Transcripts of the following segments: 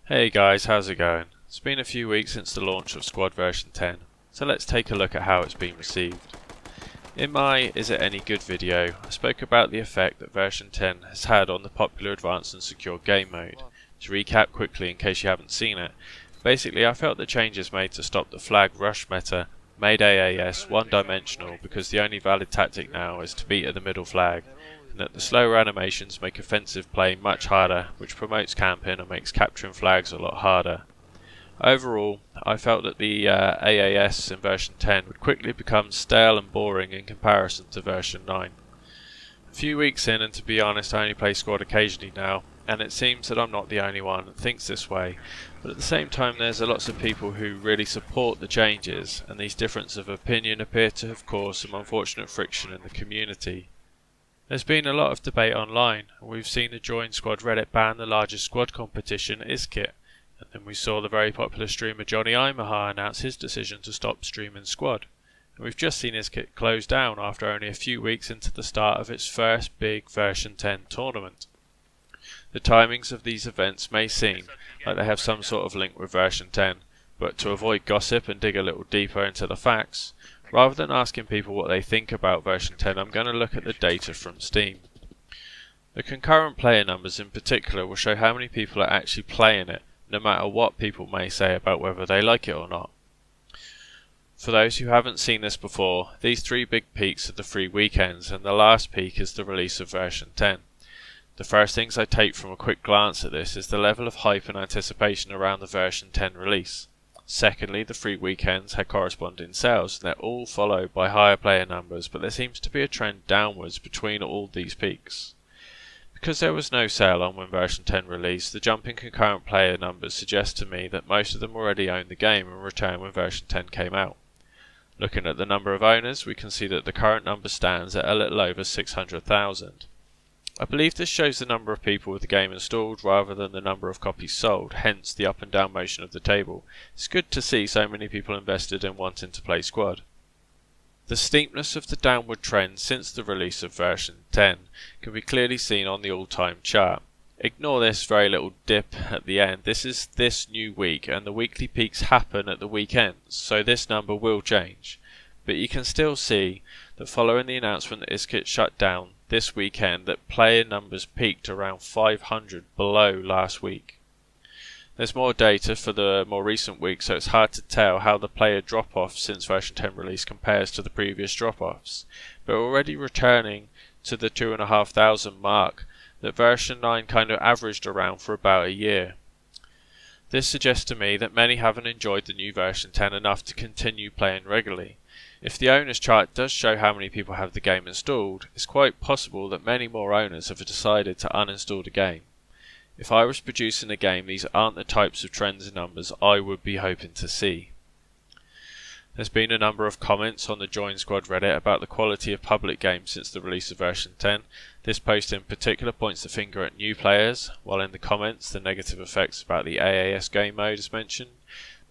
Hey guys, how's it going? It's been a few weeks since the launch of Squad version 10, so let's take a look at how it's been received. In my Is It Any Good video, I spoke about the effect that version 10 has had on the popular advanced and secure game mode. To recap quickly in case you haven't seen it, basically I felt the changes made to stop the flag rush meta made AAS one-dimensional because the only valid tactic now is to beat at the middle flag, and that the slower animations make offensive play much harder, which promotes camping and makes capturing flags a lot harder. Overall, I felt that the AAS in version 10 would quickly become stale and boring in comparison to version 9. A few weeks in, and to be honest, I only play Squad occasionally now, and it seems that I'm not the only one that thinks this way, but at the same time there's lots of people who really support the changes, and these differences of opinion appear to have caused some unfortunate friction in the community. There's been a lot of debate online, and we've seen the Join Squad Reddit ban the largest squad competition, Iskit, and then we saw the very popular streamer Johnny Imaha announce his decision to stop streaming Squad, and we've just seen Iskit close down after only a few weeks into the start of its first big version 10 tournament. The timings of these events may seem like they have some sort of link with version 10, but to avoid gossip and dig a little deeper into the facts, rather than asking people what they think about version 10, I'm going to look at the data from Steam. The concurrent player numbers in particular will show how many people are actually playing it, no matter what people may say about whether they like it or not. For those who haven't seen this before, these three big peaks are the free weekends, and the last peak is the release of version 10. The first things I take from a quick glance at this is the level of hype and anticipation around the version 10 release. Secondly, the free weekends had corresponding sales, and they're all followed by higher player numbers, but there seems to be a trend downwards between all these peaks. Because there was no sale on when version 10 released, the jump in concurrent player numbers suggests to me that most of them already owned the game and returned when version 10 came out. Looking at the number of owners, we can see that the current number stands at a little over 600,000. I believe this shows the number of people with the game installed rather than the number of copies sold, hence the up and down motion of the table. It's good to see so many people invested in wanting to play Squad. The steepness of the downward trend since the release of version 10 can be clearly seen on the all-time chart. Ignore this very little dip at the end. This is this new week, and the weekly peaks happen at the weekends, so this number will change. But you can still see that following the announcement that Iskit shut down this weekend, that player numbers peaked around 500 below last week. There's more data for the more recent weeks, so it's hard to tell how the player drop-off since version 10 release compares to the previous drop-offs, but already returning to the 2,500 mark that version 9 kind of averaged around for about a year. This suggests to me that many haven't enjoyed the new version 10 enough to continue playing regularly. If the owners chart does show how many people have the game installed, it's quite possible that many more owners have decided to uninstall the game. If I was producing a game, these aren't the types of trends and numbers I would be hoping to see. There's been a number of comments on the Join Squad Reddit about the quality of public games since the release of version 10. This post in particular points the finger at new players, while in the comments the negative effects about the AAS game mode is mentioned,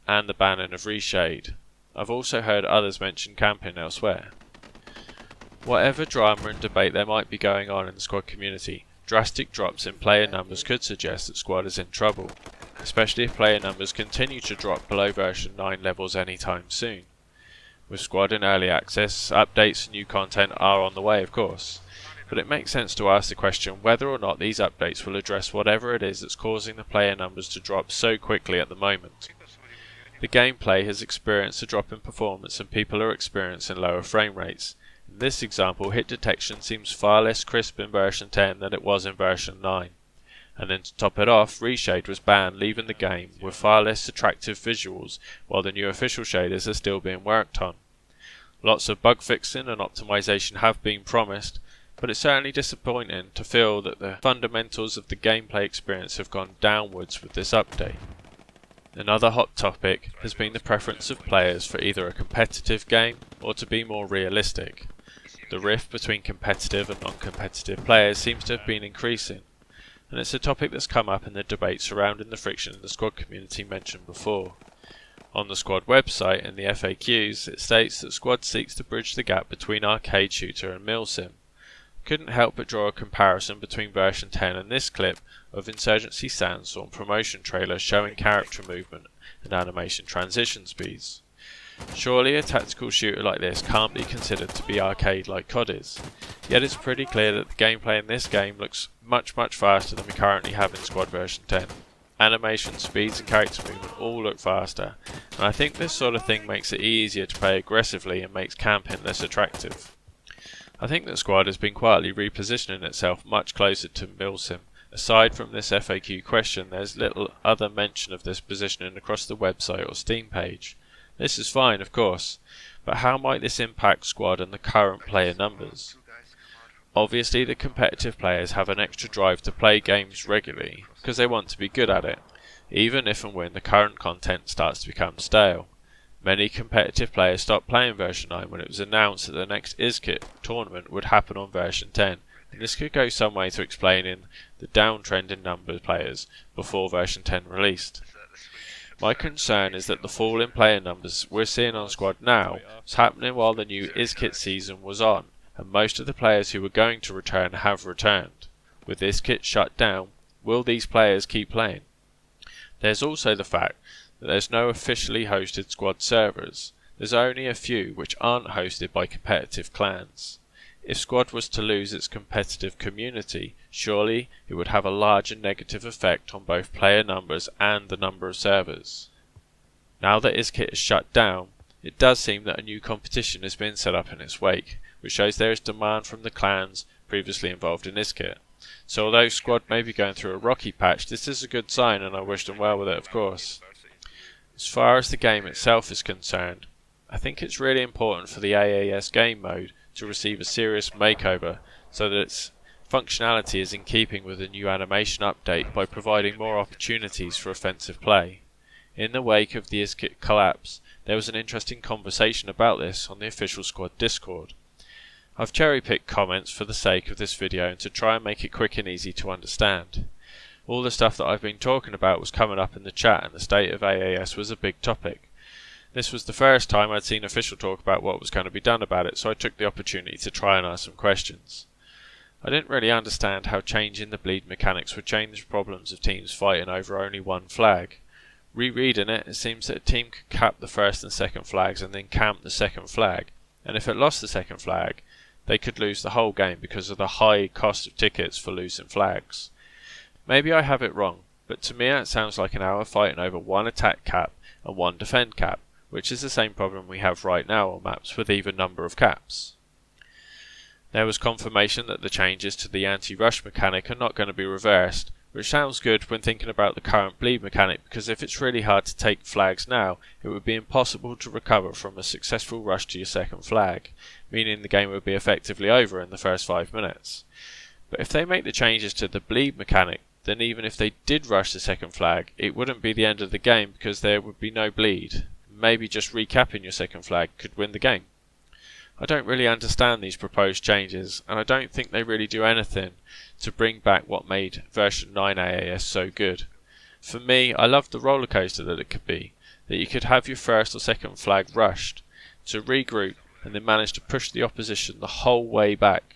and the banning of Reshade. I've also heard others mention camping elsewhere. Whatever drama and debate there might be going on in the Squad community, drastic drops in player numbers could suggest that Squad is in trouble, especially if player numbers continue to drop below version 9 levels anytime soon. With Squad in early access, updates and new content are on the way, of course, but it makes sense to ask the question whether or not these updates will address whatever it is that's causing the player numbers to drop so quickly at the moment. The gameplay has experienced a drop in performance and people are experiencing lower frame rates. In this example, hit detection seems far less crisp in version 10 than it was in version 9. And then to top it off, Reshade was banned, leaving the game with far less attractive visuals, while the new official shaders are still being worked on. Lots of bug fixing and optimization have been promised, but it's certainly disappointing to feel that the fundamentals of the gameplay experience have gone downwards with this update. Another hot topic has been the preference of players for either a competitive game or to be more realistic. The rift between competitive and non-competitive players seems to have been increasing, and it's a topic that's come up in the debate surrounding the friction in the Squad community mentioned before. On the Squad website in the FAQs, it states that Squad seeks to bridge the gap between arcade shooter and milsim. couldn't help but draw a comparison between version 10 and this clip of Insurgency Sandstorm promotion trailer showing character movement and animation transition speeds. Surely a tactical shooter like this can't be considered to be arcade like COD is, yet it's pretty clear that the gameplay in this game looks much faster than we currently have in Squad version 10. Animation, speeds and character movement all look faster, and I think this sort of thing makes it easier to play aggressively and makes camping less attractive. I think that Squad has been quietly repositioning itself much closer to Milsim. Aside from this FAQ question, there's little other mention of this positioning across the website or Steam page. This is fine, of course, but how might this impact Squad and the current player numbers? Obviously the competitive players have an extra drive to play games regularly because they want to be good at it, even if and when the current content starts to become stale. Many competitive players stopped playing version 9 when it was announced that the next ISKIT tournament would happen on version 10, and this could go some way to explaining the downtrend in number of players before version 10 released. My concern is that the fall in player numbers we're seeing on Squad now is happening while the new ISKIT season was on, and most of the players who were going to return have returned. With ISKIT shut down, will these players keep playing? There's also the fact that there's no officially hosted Squad servers. There's only a few which aren't hosted by competitive clans. If Squad was to lose its competitive community, surely it would have a larger negative effect on both player numbers and the number of servers. Now that ISKIT is shut down, it does seem that a new competition has been set up in its wake, which shows there is demand from the clans previously involved in ISKIT. So although Squad may be going through a rocky patch, this is a good sign and I wish them well with it, of course. As far as the game itself is concerned, I think it's really important for the AAS game mode to receive a serious makeover so that its functionality is in keeping with the new animation update by providing more opportunities for offensive play. In the wake of the ISKIT collapse, there was an interesting conversation about this on the official Squad Discord. I've cherry-picked comments for the sake of this video and to try and make it quick and easy to understand. All the stuff that I've been talking about was coming up in the chat and the state of AAS was a big topic. This was the first time I'd seen official talk about what was going to be done about it, so I took the opportunity to try and ask some questions. I didn't really understand how changing the bleed mechanics would change the problems of teams fighting over only one flag. Rereading it, it seems that a team could cap the first and second flags and then camp the second flag, and if it lost the second flag, they could lose the whole game because of the high cost of tickets for losing flags. Maybe I have it wrong, but to me it sounds like an hour fighting over one attack cap and one defend cap, which is the same problem we have right now on maps with even number of caps. There was confirmation that the changes to the anti-rush mechanic are not going to be reversed, which sounds good when thinking about the current bleed mechanic, because if it's really hard to take flags now, it would be impossible to recover from a successful rush to your second flag, meaning the game would be effectively over in the first 5 minutes. But if they make the changes to the bleed mechanic, then even if they did rush the second flag, it wouldn't be the end of the game because there would be no bleed. Maybe just recapping your second flag could win the game. I don't really understand these proposed changes, and I don't think they really do anything to bring back what made version 9 AAS so good. For me, I loved the roller coaster that it could be, that you could have your first or second flag rushed, to regroup and then manage to push the opposition the whole way back.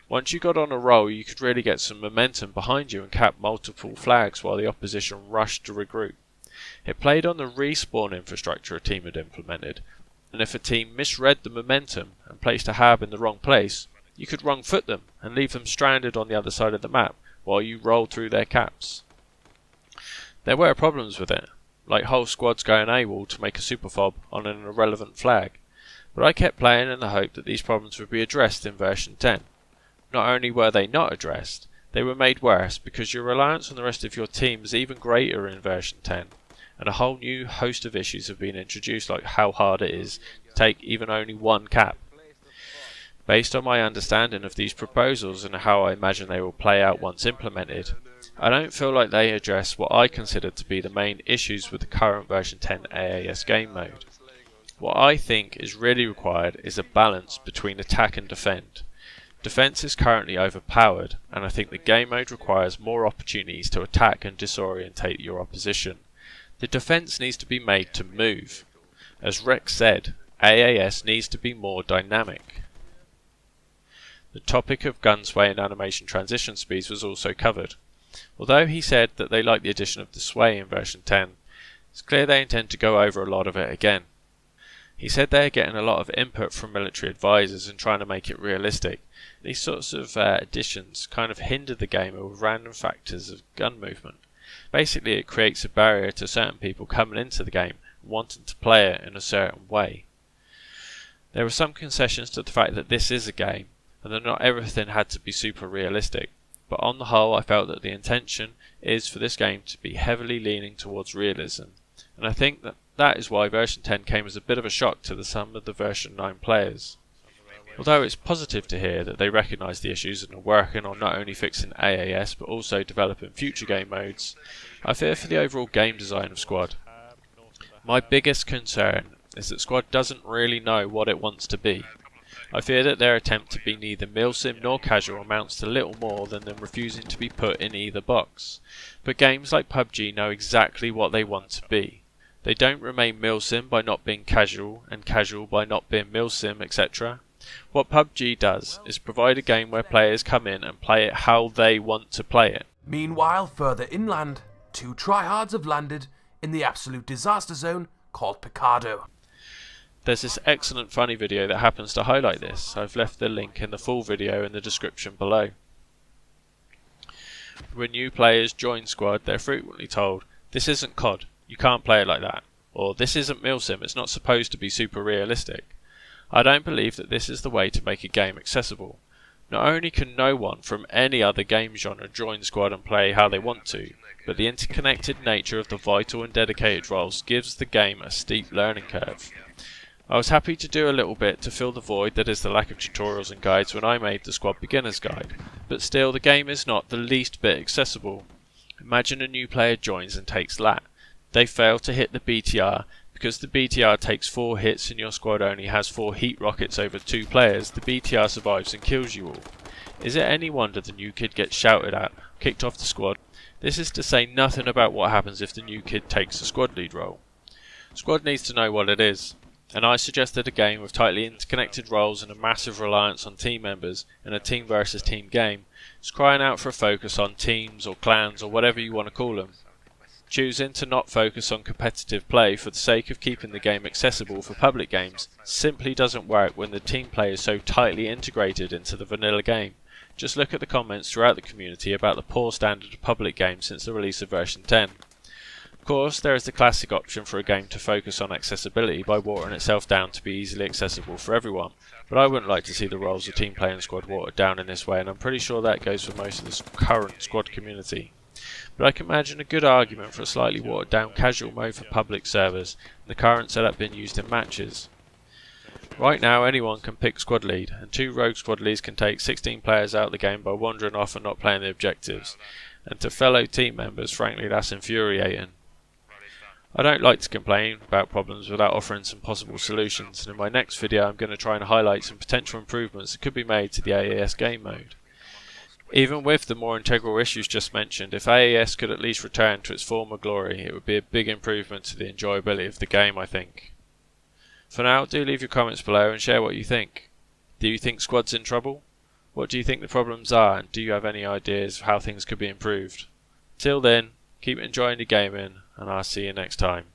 Once you got on a roll, you could really get some momentum behind you and cap multiple flags while the opposition rushed to regroup. It played on the respawn infrastructure a team had implemented, and if a team misread the momentum and placed a hab in the wrong place, you could wrong foot them and leave them stranded on the other side of the map while you rolled through their caps. There were problems with it, like whole squads going AWOL to make a super fob on an irrelevant flag, but I kept playing in the hope that these problems would be addressed in version 10. Not only were they not addressed, they were made worse because your reliance on the rest of your team is even greater in version 10. And a whole new host of issues have been introduced, like how hard it is to take even only one cap. Based on my understanding of these proposals and how I imagine they will play out once implemented, I don't feel like they address what I consider to be the main issues with the current version 10 AAS game mode. What I think is really required is a balance between attack and defend. Defense is currently overpowered, and I think the game mode requires more opportunities to attack and disorientate your opposition. The defense needs to be made to move. As Rex said, AAS needs to be more dynamic. The topic of gun sway and animation transition speeds was also covered. Although he said that they like the addition of the sway in version 10, it's clear they intend to go over a lot of it again. He said they are getting a lot of input from military advisors and trying to make it realistic. These sorts of additions kind of hinder the gamer with random factors of gun movement. Basically, it creates a barrier to certain people coming into the game and wanting to play it in a certain way. There were some concessions to the fact that this is a game, and that not everything had to be super realistic, but on the whole I felt that the intention is for this game to be heavily leaning towards realism, and I think that is why version 10 came as a bit of a shock to some of the version 9 players. Although it's positive to hear that they recognise the issues and are working on not only fixing AAS but also developing future game modes, I fear for the overall game design of Squad. My biggest concern is that Squad doesn't really know what it wants to be. I fear that their attempt to be neither milsim nor casual amounts to little more than them refusing to be put in either box. But games like PUBG know exactly what they want to be. They don't remain milsim by not being casual, and casual by not being milsim, etc. What PUBG does is provide a game where players come in and play it how they want to play it. Meanwhile, further inland, 2 tryhards have landed in the absolute disaster zone called Picardo. There's this excellent funny video that happens to highlight this. I've left the link in the full video in the description below. When new players join Squad, they're frequently told, "This isn't COD, you can't play it like that," or "This isn't milsim, it's not supposed to be super realistic." I don't believe that this is the way to make a game accessible. Not only can no one from any other game genre join Squad and play how they want to, but the interconnected nature of the vital and dedicated roles gives the game a steep learning curve. I was happy to do a little bit to fill the void that is the lack of tutorials and guides when I made the Squad Beginner's Guide, but still the game is not the least bit accessible. Imagine a new player joins and takes lat. They fail to hit the BTR. Because the BTR takes 4 hits and your squad only has 4 heat rockets over 2 players, the BTR survives and kills you all. Is it any wonder the new kid gets shouted at, kicked off the squad? This is to say nothing about what happens if the new kid takes a squad lead role. Squad needs to know what it is, and I suggested a game with tightly interconnected roles and a massive reliance on team members in a team versus team game is crying out for a focus on teams or clans or whatever you want to call them. Choosing to not focus on competitive play for the sake of keeping the game accessible for public games simply doesn't work when the team play is so tightly integrated into the vanilla game. Just look at the comments throughout the community about the poor standard of public games since the release of version 10. Of course, there is the classic option for a game to focus on accessibility by watering itself down to be easily accessible for everyone, but I wouldn't like to see the roles of team play and squad watered down in this way, and I'm pretty sure that goes for most of the current squad community. But I can imagine a good argument for a slightly watered down casual mode for public servers, and the current setup being used in matches. Right now anyone can pick squad lead, and 2 rogue squad leads can take 16 players out of the game by wandering off and not playing the objectives, and to fellow team members frankly that's infuriating. I don't like to complain about problems without offering some possible solutions, and in my next video I'm going to try and highlight some potential improvements that could be made to the AAS game mode. Even with the more integral issues just mentioned, if AAS could at least return to its former glory, it would be a big improvement to the enjoyability of the game, I think. For now, do leave your comments below and share what you think. Do you think Squad's in trouble? What do you think the problems are, and do you have any ideas of how things could be improved? Till then, keep enjoying the gaming, and I'll see you next time.